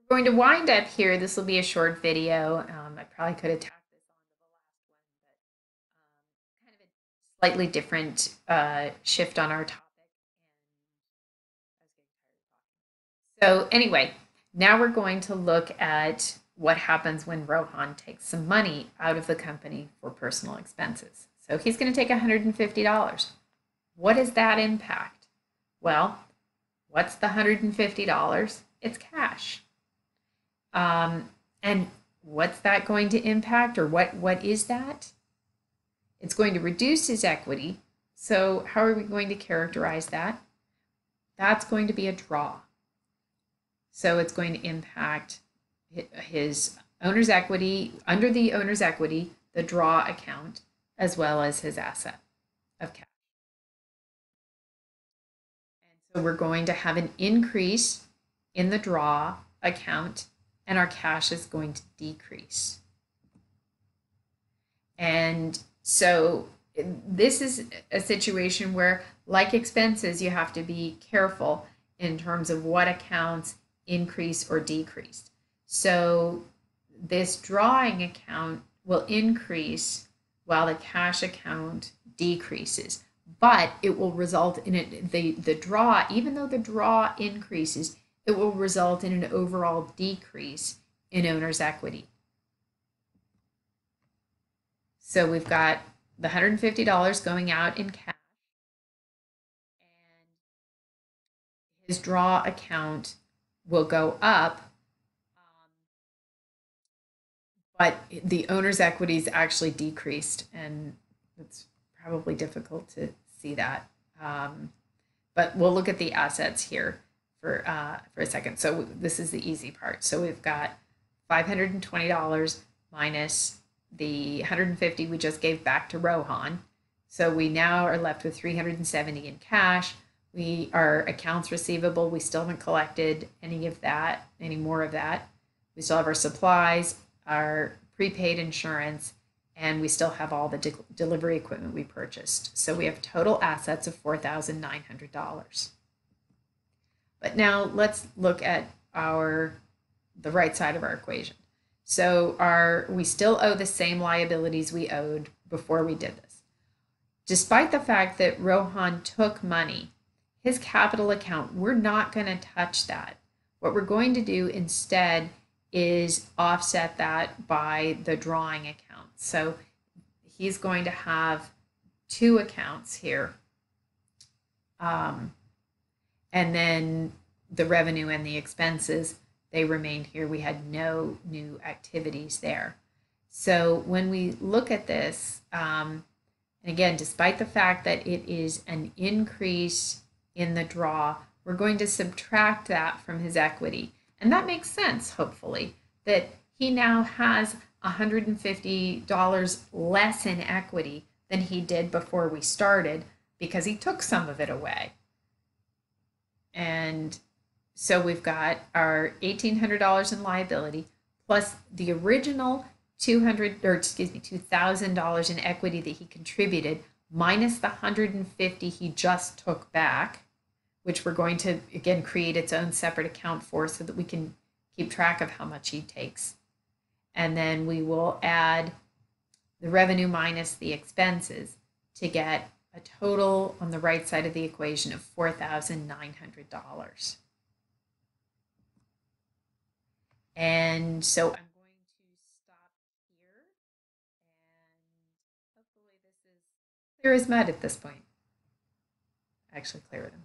We're going to wind up here. This will be a short video. I probably could have tacked this on to the last one, but kind of a slightly different shift on our topic. And I was getting tired of talking. So anyway, now we're going to look at what happens when Rohan takes some money out of the company for personal expenses. So he's going to take $150. What does that impact? Well, what's the $150? It's cash. And what's that going to impact, or what is that? It's going to reduce his equity. So how are we going to characterize that? That's going to be a draw. So it's going to impact his owner's equity, under the owner's equity, the draw account, as well as his asset of cash. And so we're going to have an increase in the draw account, and our cash is going to decrease. And so this is a situation where, like expenses, you have to be careful in terms of what accounts increase or decrease. So this drawing account will increase while the cash account decreases, but it will result in it, the draw, even though the draw increases, it will result in an overall decrease in owner's equity. So we've got the $150 going out in cash, and his draw account will go up, but the owner's equity is actually decreased, and it's probably difficult to see that. But we'll look at the assets here for a second. So this is the easy part. So we've got $520 minus the 150 we just gave back to Rohan. So we now are left with 370 in cash. Our accounts receivable, we still haven't collected any of that, any more of that. We still have our supplies, our prepaid insurance, and we still have all the delivery equipment we purchased. So we have total assets of $4,900. But now let's look at the right side of our equation. So we still owe the same liabilities we owed before we did this. Despite the fact that Rohan took money, his capital account, we're not going to touch that. What we're going to do instead is offset that by the drawing account. So he's going to have two accounts here. And then the revenue and the expenses, they remained here. We had no new activities there. So when we look at this, and again, despite the fact that it is an increase in the draw, we're going to subtract that from his equity. And that makes sense, hopefully, that he now has $150 less in equity than he did before we started, because he took some of it away. And so we've got our $1,800 in liability plus the original $2,000 in equity that he contributed, minus the $150 he just took back, which we're going to again create its own separate account for, so that we can keep track of how much he takes. And then we will add the revenue minus the expenses to get a total on the right side of the equation of $4,900. And so I'm going to stop here, and hopefully this is clear as mud at this point. Actually clearer than